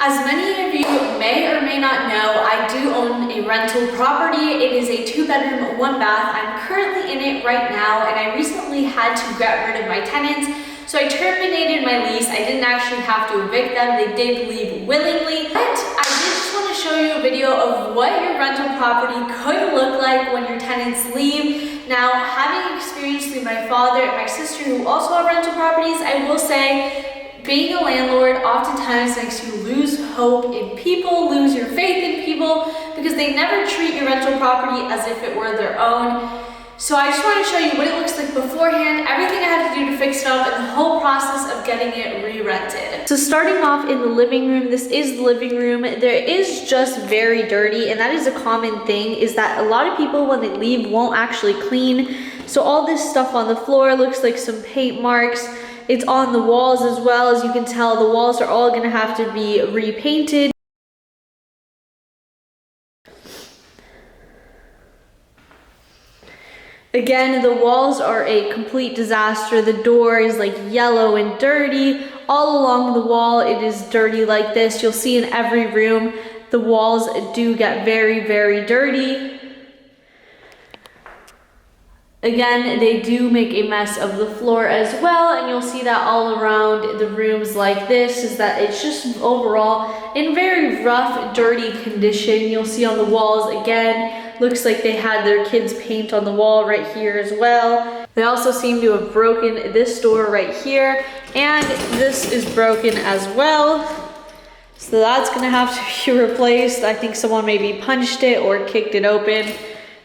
As many of you may or may not know, I do own a rental property. It is a 2-bedroom, 1-bath. I'm currently in it right now, and I recently had to get rid of my tenants. So I terminated my lease. I didn't actually have to evict them. They did leave willingly. But I did just want to show you a video of what your rental property could look like when your tenants leave. Now, having experience through my father and my sister who also have rental properties, I will say, being a landlord oftentimes makes you lose hope in people, lose your faith in people, because they never treat your rental property as if it were their own. So I just want to show you what it looks like beforehand, everything I had to do to fix it up, and the whole process of getting it re-rented. So starting off in the living room, this is the living room. There is just very dirty, and that is a common thing, is that a lot of people when they leave won't actually clean. So all this stuff on the floor looks like some paint marks. It's on the walls as well. As you can tell, the walls are all gonna have to be repainted. Again, the walls are a complete disaster. The door is like yellow and dirty. All along the wall, it is dirty like this. You'll see in every room, the walls do get very, very dirty. Again, they do make a mess of the floor as well, and you'll see that all around the rooms like this, is that it's just overall in very rough, dirty condition. You'll see on the walls again, looks like they had their kids paint on the wall right here as well. They also seem to have broken this door right here, and this is broken as well. So that's gonna have to be replaced. I think someone maybe punched it or kicked it open.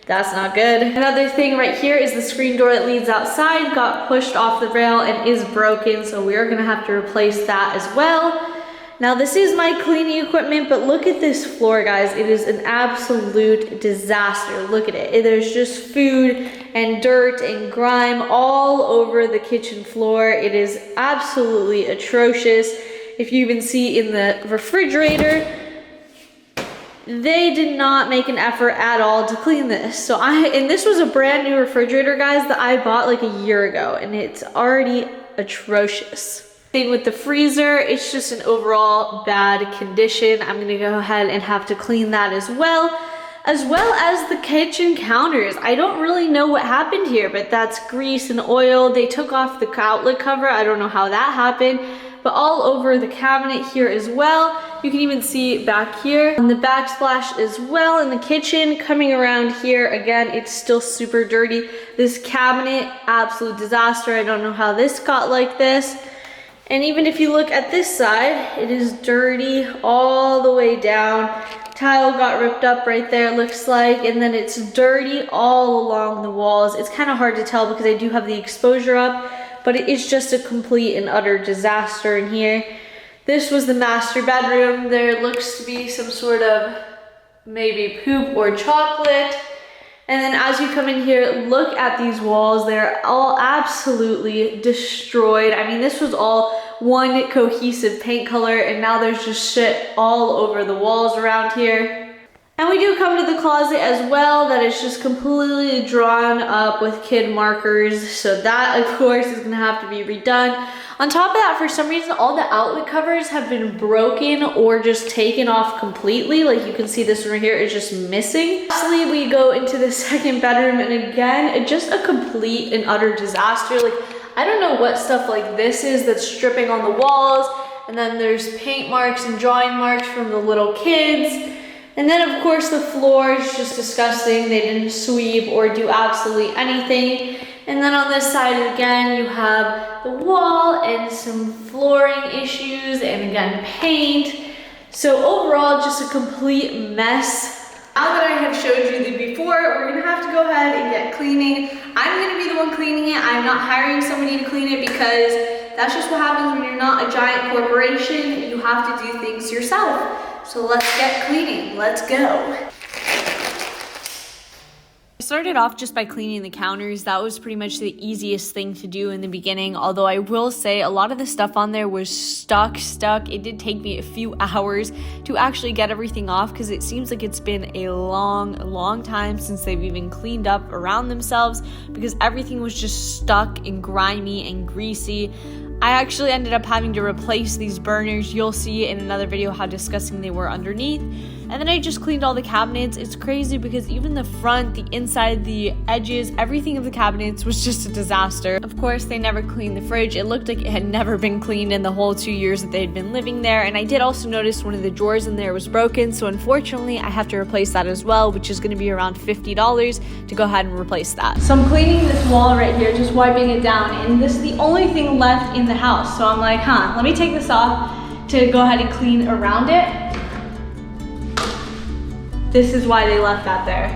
That's not good. Another thing right here is the screen door that leads outside got pushed off the rail and is broken, so we are gonna have to replace that as well. Now this is my cleaning equipment, but look at this floor, guys. It is an absolute disaster. Look at it. There's just food and dirt and grime all over the kitchen floor. It is absolutely atrocious. If you even see in the refrigerator, they did not make an effort at all to clean this. So and this was a brand new refrigerator, guys, that I bought like a year ago, and it's already atrocious. Thing with the freezer, it's just an overall bad condition. I'm gonna go ahead and have to clean that as well as the kitchen counters. I don't really know what happened here, but that's grease and oil. They took off the outlet cover. I don't know how that happened, but all over the cabinet here as well. You can even see back here on the backsplash as well in the kitchen. Coming around here, again, it's still super dirty. This cabinet, absolute disaster. I don't know how this got like this. And even if you look at this side, it is dirty all the way down. Tile got ripped up right there, looks like, and then it's dirty all along the walls. It's kind of hard to tell because I do have the exposure up, but it is just a complete and utter disaster in here. This was the master bedroom. There looks to be some sort of maybe poop or chocolate. And then as you come in here, look at these walls. They're all absolutely destroyed. I mean, this was all one cohesive paint color, and now there's just shit all over the walls around here. And we do come to the closet as well, that is just completely drawn up with kid markers. So that, of course, is gonna have to be redone. On top of that, for some reason, all the outlet covers have been broken or just taken off completely. Like you can see this right here is just missing. Lastly, we go into the second bedroom, and again, just a complete and utter disaster. Like, I don't know what stuff like this is that's stripping on the walls. And then there's paint marks and drawing marks from the little kids. And then of course the floor is just disgusting. They didn't sweep or do absolutely anything. And then on this side again, you have the wall and some flooring issues, and again, paint. So overall, just a complete mess. Now that I have showed you the before, we're gonna have to go ahead and get cleaning. I'm gonna be the one cleaning it. I'm not hiring somebody to clean it because that's just what happens when you're not a giant corporation. You have to do things yourself. So let's get cleaning. Let's go. I started off just by cleaning the counters. That was pretty much the easiest thing to do in the beginning, although I will say a lot of the stuff on there was stuck. It did take me a few hours to actually get everything off because it seems like it's been a long time since they've even cleaned up around themselves, because everything was just stuck and grimy and greasy. I actually ended up having to replace these burners. You'll see in another video how disgusting they were underneath. And then I just cleaned all the cabinets. It's crazy because even the front, the inside, the edges, everything of the cabinets was just a disaster. Of course, they never cleaned the fridge. It looked like it had never been cleaned in the whole 2 years that they had been living there. And I did also notice one of the drawers in there was broken. So unfortunately, I have to replace that as well, which is gonna be around $50 to go ahead and replace that. So I'm cleaning this wall right here, just wiping it down. And this is the only thing left in the house. So I'm like, let me take this off to go ahead and clean around it. This is why they left that there.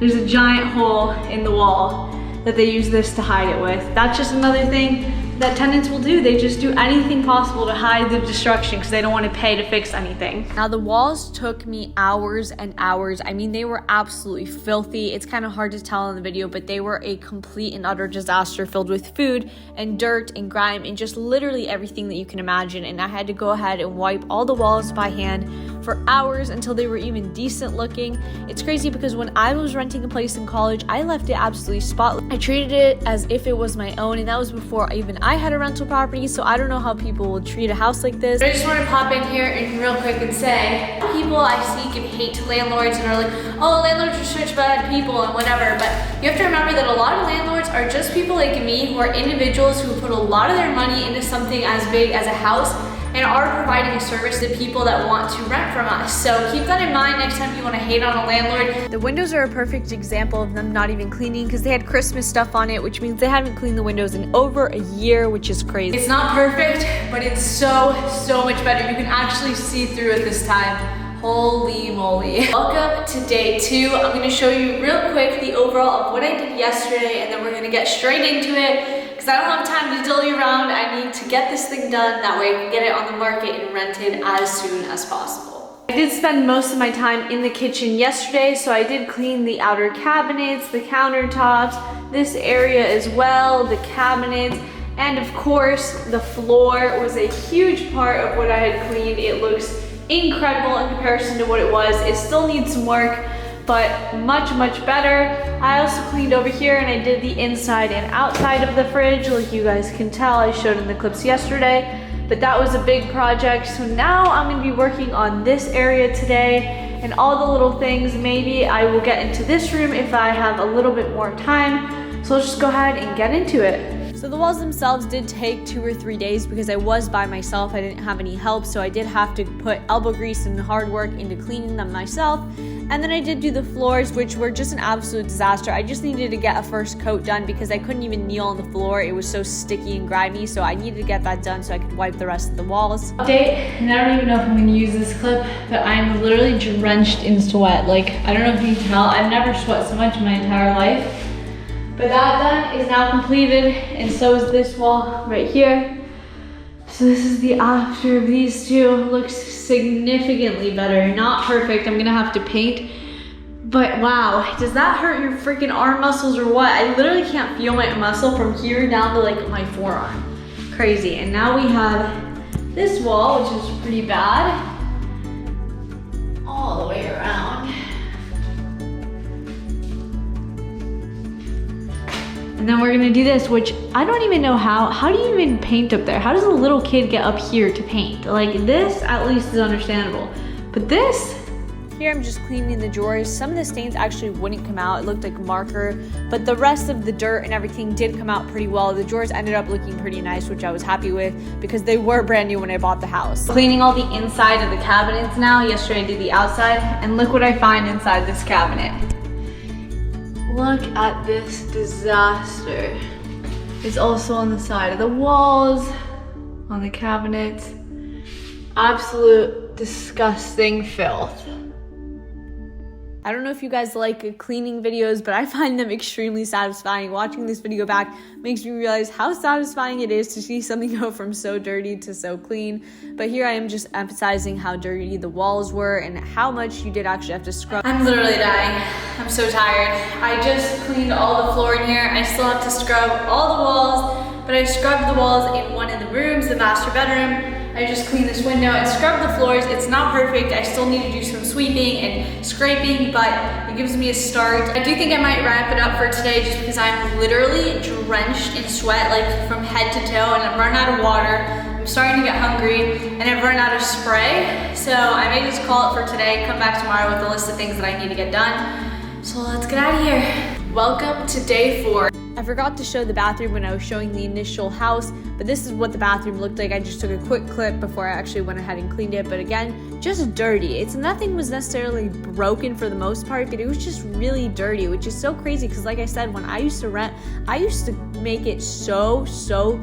There's a giant hole in the wall that they use this to hide it with. That's just another thing that tenants will do. They just do anything possible to hide the destruction because they don't want to pay to fix anything. Now the walls took me hours and hours. I mean, they were absolutely filthy. It's kind of hard to tell in the video, but they were a complete and utter disaster filled with food and dirt and grime and just literally everything that you can imagine. And I had to go ahead and wipe all the walls by hand for hours until they were even decent looking. It's crazy because when I was renting a place in college, I left it absolutely spotless. I treated it as if it was my own, and that was before even I had a rental property, so I don't know how people will treat a house like this. I just want to pop in here and real quick and say, people I see give hate to landlords and are like, oh, landlords are such bad people and whatever, but you have to remember that a lot of landlords are just people like me who are individuals who put a lot of their money into something as big as a house and are providing a service to people that want to rent from us. So keep that in mind next time you want to hate on a landlord. The windows are a perfect example of them not even cleaning because they had Christmas stuff on it, which means they haven't cleaned the windows in over a year, which is crazy. It's not perfect, but it's so much better. You can actually see through it this time. Holy moly. Welcome to day 2. I'm gonna show you real quick the overall of what I did yesterday, and then we're gonna get straight into it because I don't have time to dilly around. I need to get this thing done. That way I can get it on the market and rented as soon as possible. I did spend most of my time in the kitchen yesterday, so I did clean the outer cabinets, the countertops, this area as well, the cabinets, and of course the floor was a huge part of what I had cleaned. It looks incredible in comparison to what it was. It still needs some work, but much better. I also cleaned over here and I did the inside and outside of the fridge. Like you guys can tell, I showed in the clips yesterday, but that was a big project. So now I'm gonna be working on this area today and all the little things. Maybe I will get into this room if I have a little bit more time. So let's just go ahead and get into it. So the walls themselves did take 2 or 3 days because I was by myself. I didn't have any help, so I did have to put elbow grease and hard work into cleaning them myself. And then I did do the floors, which were just an absolute disaster. I just needed to get a first coat done because I couldn't even kneel on the floor. It was so sticky and grimy, so I needed to get that done so I could wipe the rest of the walls. Update, and I don't even know if I'm gonna use this clip, but I'm literally drenched in sweat. Like, I don't know if you can tell, I've never sweat so much in my entire life. But that done is now completed, and so is this wall right here. So this is the after of these two. Looks significantly better. Not perfect, I'm gonna have to paint. But wow, does that hurt your freaking arm muscles or what? I literally can't feel my muscle from here down to like my forearm. Crazy. And now we have this wall, which is pretty bad, all the way around. And then we're gonna do this, which I don't even know how do you even paint up there? How does a little kid get up here to paint? Like this, at least is understandable. But this, here I'm just cleaning the drawers. Some of the stains actually wouldn't come out. It looked like marker, but the rest of the dirt and everything did come out pretty well. The drawers ended up looking pretty nice, which I was happy with because they were brand new when I bought the house. Cleaning all the inside of the cabinets now. Yesterday I did the outside, and look what I find inside this cabinet. Look at this disaster. It's also on the side of the walls, on the cabinets. Absolute disgusting filth. I don't know if you guys like cleaning videos, but I find them extremely satisfying. Watching this video back makes me realize how satisfying it is to see something go from so dirty to so clean. But here I am just emphasizing how dirty the walls were and how much you did actually have to scrub. I'm literally dying. I'm so tired. I just cleaned all the floor in here. I still have to scrub all the walls, but I scrubbed the walls in one of the rooms, the master bedroom. I I just cleaned this window and scrubbed the floors. It's not perfect. I still need to do some sweeping and scraping, but it gives me a start. I do think I might wrap it up for today just because I'm literally drenched in sweat, like from head to toe, and I've run out of water. I'm starting to get hungry, and I've run out of spray. So I may just call it for today, come back tomorrow with a list of things that I need to get done. So let's get out of here. Welcome to day 4. I forgot to show the bathroom when I was showing the initial house, but this is what the bathroom looked like. I just took a quick clip before I actually went ahead and cleaned it, but again, just dirty. Nothing was necessarily broken for the most part, but it was just really dirty, which is so crazy because like I said, when I used to rent, I used to make it so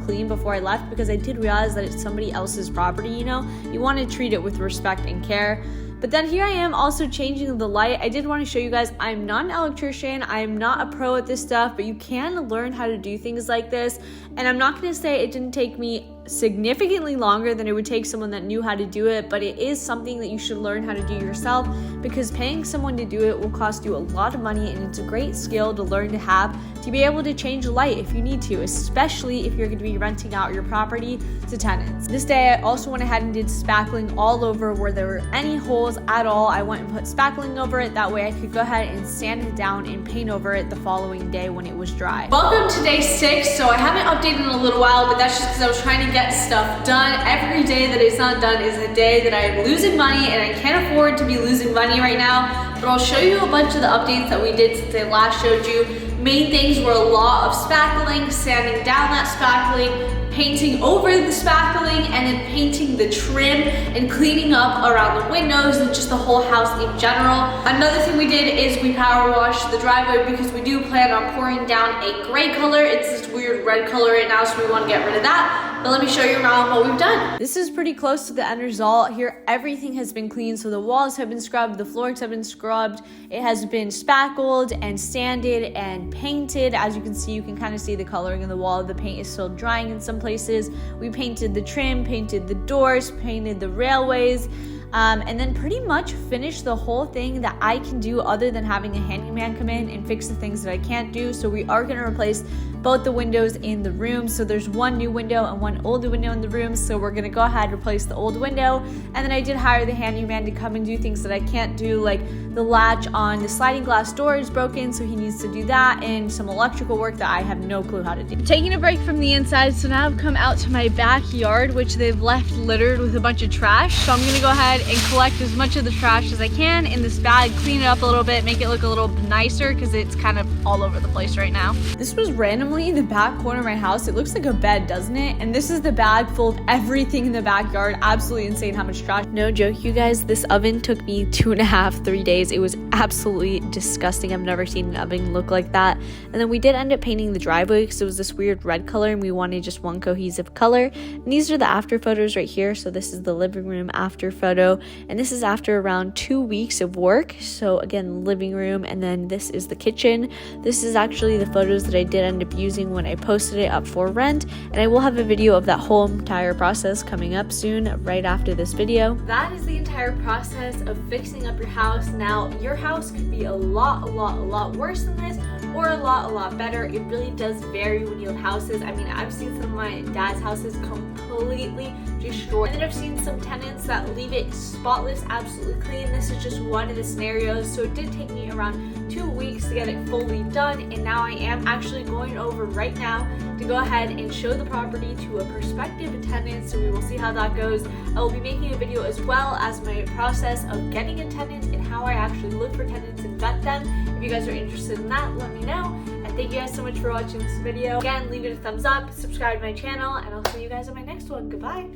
clean before I left because I did realize that it's somebody else's property, you know? You want to treat it with respect and care. But then here I am also changing the light. I did want to show you guys, I'm not an electrician. I am not a pro at this stuff, but you can learn how to do things like this. And I'm not going to say it didn't take me significantly longer than it would take someone that knew how to do it, but it is something that you should learn how to do yourself because paying someone to do it will cost you a lot of money, and it's a great skill to learn to have to be able to change a light if you need to, especially if you're going to be renting out your property to tenants. This day I also went ahead and did spackling all over where there were any holes at all. I went and put spackling over it, that way I could go ahead and sand it down and paint over it the following day when it was dry. Welcome to day 6. So I haven't updated in a little while, but that's just because I was trying to get stuff done. Every day that it's not done is a day that I am losing money, and I can't afford to be losing money right now. But I'll show you a bunch of the updates that we did since I last showed you. Main things were a lot of spackling, sanding down that spackling, painting over the spackling, and then painting the trim and cleaning up around the windows and just the whole house in general. Another thing we did is we power washed the driveway because we do plan on pouring down a gray color. It's this weird red color right now, so we want to get rid of that. But let me show you around what we've done. This is pretty close to the end result. Here, everything has been cleaned. So the walls have been scrubbed, the floors have been scrubbed. It has been spackled and sanded and painted. As you can see, you can kind of see the coloring of the wall. The paint is still drying in some places. We painted the trim, painted the doors, painted the railways, and then pretty much finished the whole thing that I can do other than having a handyman come in and fix the things that I can't do. So we are going to replace both the windows in the room. So there's one new window and one old window in the room. So we're going to go ahead and replace the old window. And then I did hire the handyman to come and do things that I can't do, like the latch on the sliding glass door is broken, so he needs to do that, and some electrical work that I have no clue how to do. Taking a break from the inside, so now I've come out to my backyard, which they've left littered with a bunch of trash. So I'm going to go ahead and collect as much of the trash as I can in this bag, clean it up a little bit, make it look a little nicer because it's kind of all over the place right now. This was randomly in the back corner of my house. It looks like a bed, doesn't it? And this is the bag full of everything in the backyard. Absolutely insane how much trash. No joke, you guys, this oven took me 2.5, 3 days. It was absolutely disgusting. I've never seen an oven look like that. And then we did end up painting the driveway because it was this weird red color and we wanted just one cohesive color. And these are the after photos right here. So this is the living room after photo, and this is after around 2 weeks of work. So again, living room, and then this is the kitchen. This is actually the photos that I did end up using when I posted it up for rent, and I will have a video of that whole entire process coming up soon right after this video. That is the entire process of fixing up your house. Now your house could be a lot worse than this, or a lot better. It really does vary when you have houses. I mean, I've seen some of my dad's houses completely destroyed, and then I've seen some tenants that leave it spotless, absolutely clean. This is just one of the scenarios. So it did take me around 2 weeks to get it fully done, and now I am actually going over right now to go ahead and show the property to a prospective tenant. So we will see how that goes. I will be making a video as well as my process of getting a tenant and how I actually look for tenants and vet them. If you guys are interested in that, let me know. And thank you guys so much for watching this video. Again, leave it a thumbs up, subscribe to my channel, and I'll see you guys on my next one. Goodbye.